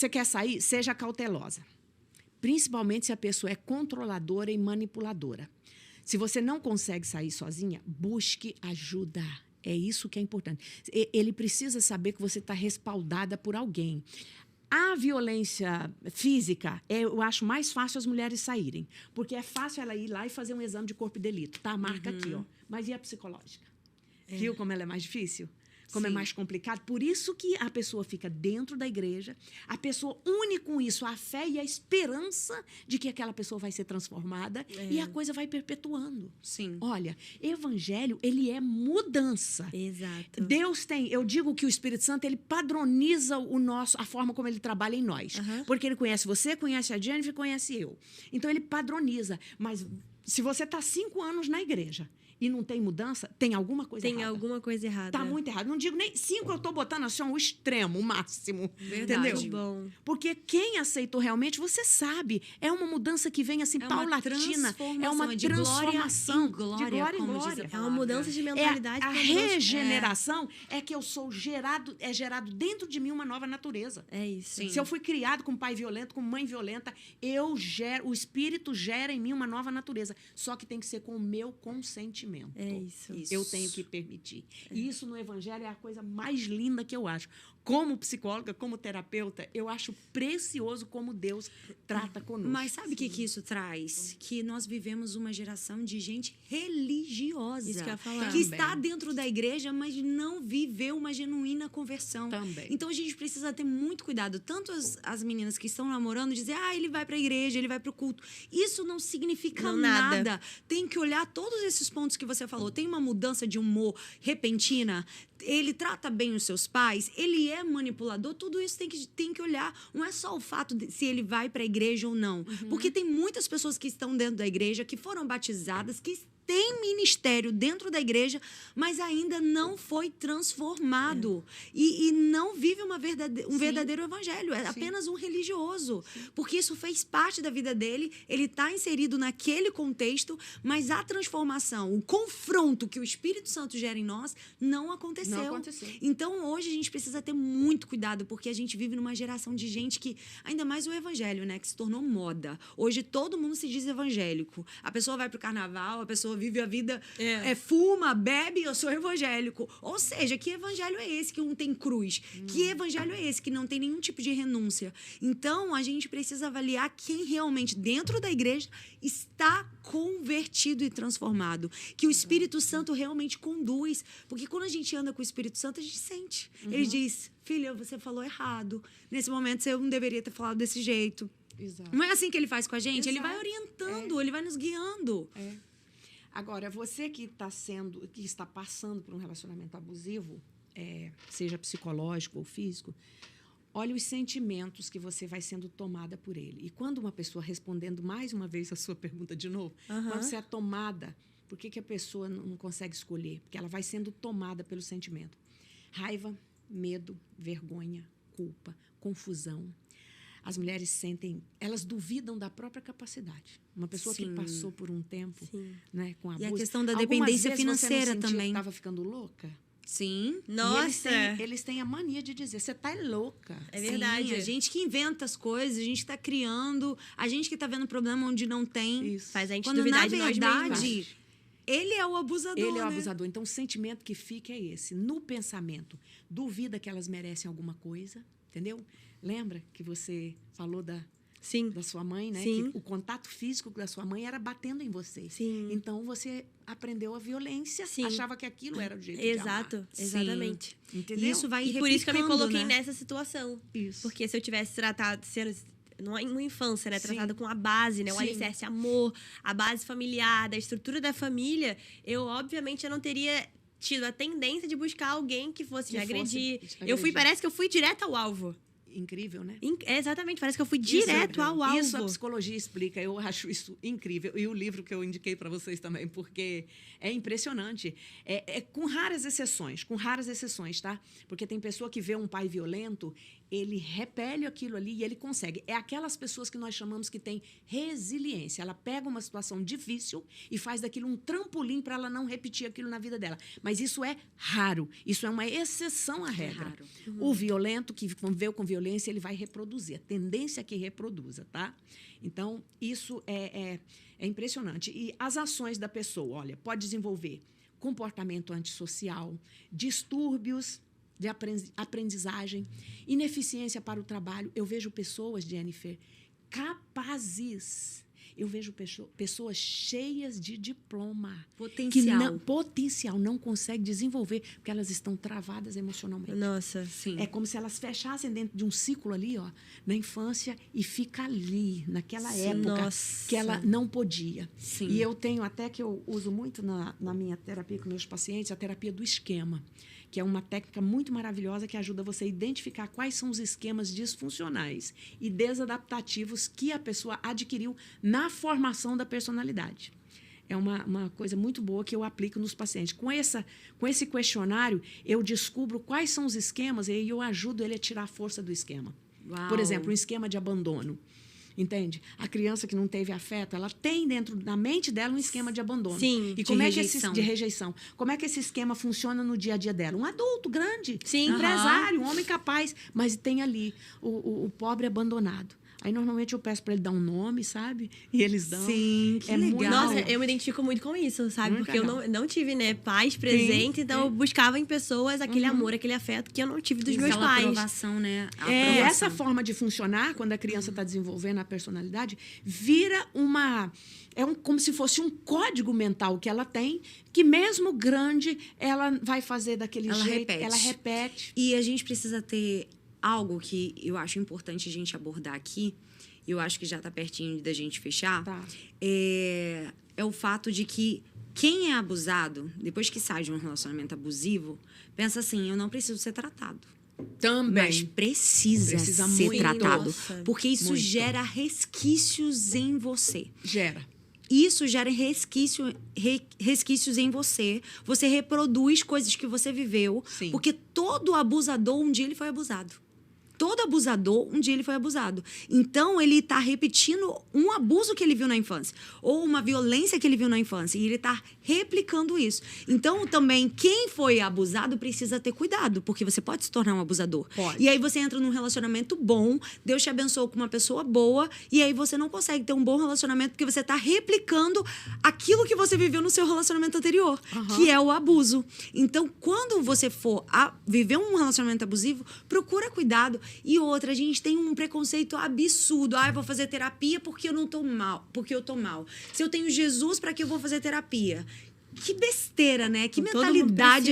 você quer sair? Seja cautelosa. Principalmente se a pessoa é controladora e manipuladora. Se você não consegue sair sozinha, busque ajuda. É isso que é importante. Ele precisa saber que você está respaldada por alguém. A violência física, eu acho mais fácil as mulheres saírem. Porque é fácil ela ir lá e fazer um exame de corpo de delito. Tá, a marca aqui, ó. Mas e a psicológica? Viu como ela é mais difícil? Como é mais complicado. Por isso que a pessoa fica dentro da igreja, a pessoa une com isso a fé e a esperança de que aquela pessoa vai ser transformada e a coisa vai perpetuando. Sim. Olha, evangelho, ele é mudança. Exato. Deus tem, eu digo que o Espírito Santo, ele padroniza a forma como ele trabalha em nós. Porque ele conhece você, conhece a Jennifer, conhece eu. Então, ele padroniza. Mas se você está 5 anos na igreja e não tem mudança, tem alguma coisa errada. Tem alguma coisa errada. Tá muito errado. Não digo nem 5, eu tô botando assim o extremo, o máximo. Verdade. Entendeu? Bom. Porque quem aceitou realmente, você sabe, é uma mudança que vem assim, paulatina. É uma transformação. De glória em glória. Diz é uma mudança de mentalidade. A regeneração é que eu sou gerado dentro de mim uma nova natureza. É isso. Sim. Se eu fui criado com pai violento, com mãe violenta, o Espírito gera em mim uma nova natureza. Só que tem que ser com o meu consentimento. É isso. Eu tenho que permitir. E isso no Evangelho é a coisa mais linda que eu acho. Como psicóloga, como terapeuta, eu acho precioso como Deus trata conosco. Mas sabe o que isso traz? Que nós vivemos uma geração de gente religiosa. Isso que eu ia falar. Que está dentro da igreja, mas não viveu uma genuína conversão. Também. Então, a gente precisa ter muito cuidado. Tanto as meninas que estão namorando, dizer, ele vai para a igreja, ele vai para o culto. Isso não significa nada. Tem que olhar todos esses pontos que você falou. Tem uma mudança de humor repentina. Ele trata bem os seus pais, ele é manipulador, tudo isso tem que olhar. Não é só o fato de se ele vai para a igreja ou não. Porque tem muitas pessoas que estão dentro da igreja, que foram batizadas, que têm ministério dentro da igreja, mas ainda não foi transformado. E não vive um verdadeiro evangelho. É apenas um religioso. Porque isso fez parte da vida dele, ele está inserido naquele contexto, mas a transformação, o confronto que o Espírito Santo gera em nós, não aconteceu. Então, hoje, a gente precisa ter muito cuidado, porque a gente vive numa geração de gente que, ainda mais o evangelho, né, que se tornou moda. Hoje, todo mundo se diz evangélico. A pessoa vai pro carnaval, a pessoa vive a vida, fuma, bebe, eu sou evangélico. Ou seja, que evangelho é esse que não tem cruz? Que evangelho é esse que não tem nenhum tipo de renúncia? Então, a gente precisa avaliar quem realmente, dentro da igreja, está convertido e transformado. Que o Espírito Santo realmente conduz. Porque quando a gente anda com o Espírito Santo, a gente sente. Ele diz, filha, você falou errado. Nesse momento, você não deveria ter falado desse jeito. Exato. Não é assim que ele faz com a gente? Exato. Ele vai orientando, ele vai nos guiando. Agora, você que está passando por um relacionamento abusivo, seja psicológico ou físico, olha os sentimentos que você vai sendo tomada por ele. E quando uma pessoa, respondendo mais uma vez a sua pergunta de novo, quando você é tomada, por que a pessoa não consegue escolher? Porque ela vai sendo tomada pelo sentimento. Raiva, medo, vergonha, culpa, confusão. As mulheres sentem, elas duvidam da própria capacidade. Uma pessoa que passou por um tempo, né, com abuso. E a questão da dependência financeira também. Estava ficando louca? Sim. Nossa. Eles têm a mania de dizer, você tá louca. É verdade. Sim, a gente que inventa as coisas, a gente está criando, a gente que está vendo problema onde não tem. Isso. Faz a gente Quando, duvidar na de nós verdade, mesmos. ele é o abusador, Ele é o abusador. Então, o sentimento que fica é esse. No pensamento, duvida que elas merecem alguma coisa, entendeu? Lembra que você falou da sua mãe, né? Sim. Que o contato físico da sua mãe era batendo em você. Sim. Então, você aprendeu a violência, achava que aquilo era o jeito Exato, de amar. exatamente. Entendeu? Isso vai E por isso que eu me coloquei né? nessa situação. Isso. Porque se eu tivesse tratado, sendo numa infância, né, Sim. tratada com a base, né, o Sim. alicerce amor, a base familiar, da estrutura da família, obviamente eu não teria tido a tendência de buscar alguém que fosse me agredir. Parece que eu fui direto ao alvo. Incrível, né? Exatamente, parece que eu fui direto ao alvo. Isso a psicologia explica, eu acho isso incrível. E o livro que eu indiquei para vocês também, porque é impressionante. Com raras exceções, tá? Porque tem pessoa que vê um pai violento, ele repele aquilo ali e ele consegue. É aquelas pessoas que nós chamamos que tem resiliência. Ela pega uma situação difícil e faz daquilo um trampolim para ela não repetir aquilo na vida dela. Mas isso é raro. Isso é uma exceção à regra. raro. O violento, que conviveu com violência, violência, ele vai reproduzir. A tendência é que reproduza, tá? Então, isso é impressionante. E as ações da pessoa, olha, pode desenvolver comportamento antissocial, distúrbios de aprendizagem, ineficiência para o trabalho. Eu vejo pessoas, Jennifer, capazes. Eu vejo pessoas cheias de diploma. Potencial. Que não conseguem desenvolver, porque elas estão travadas emocionalmente. Nossa, sim. É como se elas fechassem dentro de um ciclo ali, ó, na infância, e fica ali, naquela época, que ela não podia. Sim. E eu tenho até que eu uso muito na minha terapia com meus pacientes, a terapia do esquema, que é uma técnica muito maravilhosa que ajuda você a identificar quais são os esquemas disfuncionais e desadaptativos que a pessoa adquiriu na formação da personalidade. É uma coisa muito boa que eu aplico nos pacientes. Com esse questionário, eu descubro quais são os esquemas e eu ajudo ele a tirar a força do esquema. Uau. Por exemplo, um esquema de abandono. Entende? A criança que não teve afeto, ela tem dentro da mente dela um esquema de abandono. Sim, e como é que de rejeição. Como é que esse esquema funciona no dia a dia dela? Um adulto grande, empresário, um homem capaz, mas tem ali o pobre abandonado. Aí, normalmente, eu peço para ele dar um nome, sabe? E eles dão. Sim, que legal. Nossa, eu me identifico muito com isso, sabe? Muito porque legal. Eu não tive, né, pais presentes, então eu buscava em pessoas aquele amor, aquele afeto que eu não tive dos meus pais. Aprovação, né? E essa forma de funcionar, quando a criança está desenvolvendo a personalidade, vira como se fosse um código mental que ela tem, que mesmo grande, ela vai fazer daquele jeito. Ela repete. E a gente precisa ter algo que eu acho importante a gente abordar aqui, eu acho que já está pertinho da gente fechar, é o fato de que quem é abusado, depois que sai de um relacionamento abusivo, pensa assim, eu não preciso ser tratado. Também. Mas precisa ser muito. tratado. Nossa. Porque isso Muito. gera resquícios em você. Gera. Isso gera resquícios em você. Você reproduz coisas que você viveu. Sim. Porque todo abusador, um dia ele foi abusado. Todo abusador, um dia ele foi abusado. Então, ele está repetindo um abuso que ele viu na infância. Ou uma violência que ele viu na infância. E ele está replicando isso. Então, também, quem foi abusado precisa ter cuidado. Porque você pode se tornar um abusador. Pode. E aí, você entra num relacionamento bom. Deus te abençoou com uma pessoa boa. E aí, você não consegue ter um bom relacionamento porque você está replicando aquilo que você viveu no seu relacionamento anterior. Que é o abuso. Então, quando você for viver um relacionamento abusivo, procura cuidado. E outra, a gente tem um preconceito absurdo. Eu vou fazer terapia porque eu não tô mal, porque eu tô mal. Se eu tenho Jesus, para que eu vou fazer terapia? Que besteira, né? Que mentalidade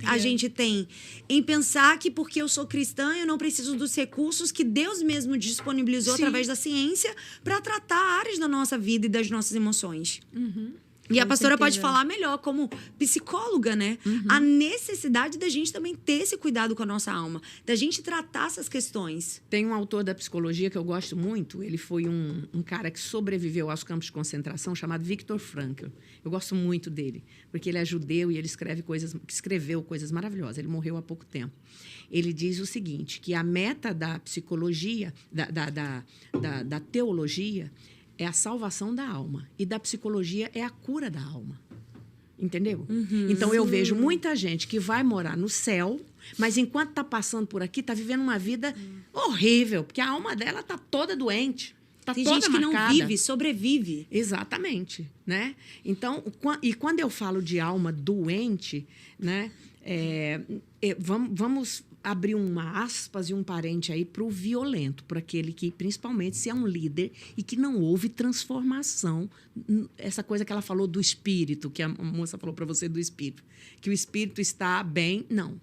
a gente tem em pensar que porque eu sou cristã, eu não preciso dos recursos que Deus mesmo disponibilizou através da ciência para tratar áreas da nossa vida e das nossas emoções. E a pastora pode falar melhor, como psicóloga, né? A necessidade da gente também ter esse cuidado com a nossa alma, da gente tratar essas questões. Tem um autor da psicologia que eu gosto muito, ele foi um cara que sobreviveu aos campos de concentração, chamado Viktor Frankl. Eu gosto muito dele, porque ele é judeu e ele escreveu coisas maravilhosas. Ele morreu há pouco tempo. Ele diz o seguinte, que a meta da psicologia, da teologia, é a salvação da alma. E da psicologia é a cura da alma. Entendeu? Então, eu vejo muita gente que vai morar no céu, mas enquanto está passando por aqui, está vivendo uma vida horrível, porque a alma dela está toda doente. Tem gente que não vive, sobrevive. Exatamente. Né? Então, e quando eu falo de alma doente, né, vamos abrir uma aspas e um parente aí para o violento, para aquele que, principalmente, se é um líder e que não houve transformação. Essa coisa que ela falou do espírito, que a moça falou para você do espírito, que o espírito está bem, não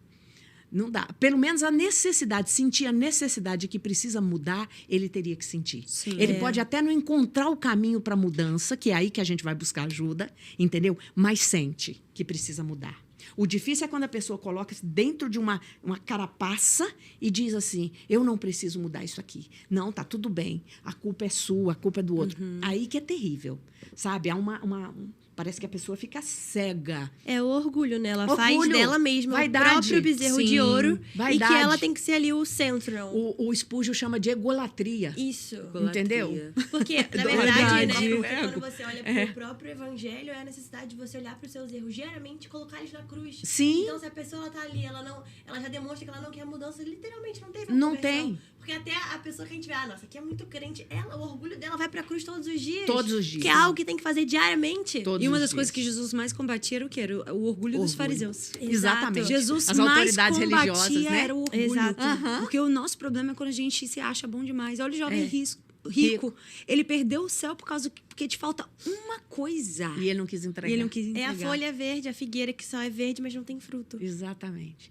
dá. Pelo menos a necessidade, sentir a necessidade de que precisa mudar, ele teria que sentir. Sim, ele pode até não encontrar o caminho para a mudança, que é aí que a gente vai buscar ajuda, entendeu? Mas sente que precisa mudar. O difícil é quando a pessoa coloca-se dentro de uma carapaça e diz assim, eu não preciso mudar isso aqui. Não, tá tudo bem. A culpa é sua, a culpa é do outro. Aí que é terrível, sabe? Há Parece que a pessoa fica cega. É o orgulho, né? Ela faz Orgulho, dela mesma vaidade. O próprio bezerro de ouro. Vaidade. E que ela tem que ser ali o centro. Não. O Spurgeon chama de egolatria. Isso. Entendeu? Porque, na Verdade. verdade, né? Ego. Porque quando você olha para o próprio evangelho, é a necessidade de você olhar para os seus erros diariamente e colocar eles na cruz. Sim. Então, se a pessoa ela tá ali, ela já demonstra que ela não quer mudança, literalmente não teve Não conversão. tem. Porque até a pessoa que a gente vê, nossa, aqui é muito crente, o orgulho dela vai pra cruz todos os dias. Todos os dias. Que é algo que tem que fazer diariamente. E uma das coisas que Jesus mais combatia era o quê? Era o orgulho dos fariseus. Exatamente. Jesus as mais autoridades combatia religiosas, né? era o orgulho. Exato. Porque o nosso problema é quando a gente se acha bom demais. Olha o jovem rico. Ele perdeu o céu porque te falta uma coisa. E ele não quis entregar. É a folha verde, a figueira que só é verde, mas não tem fruto. Exatamente.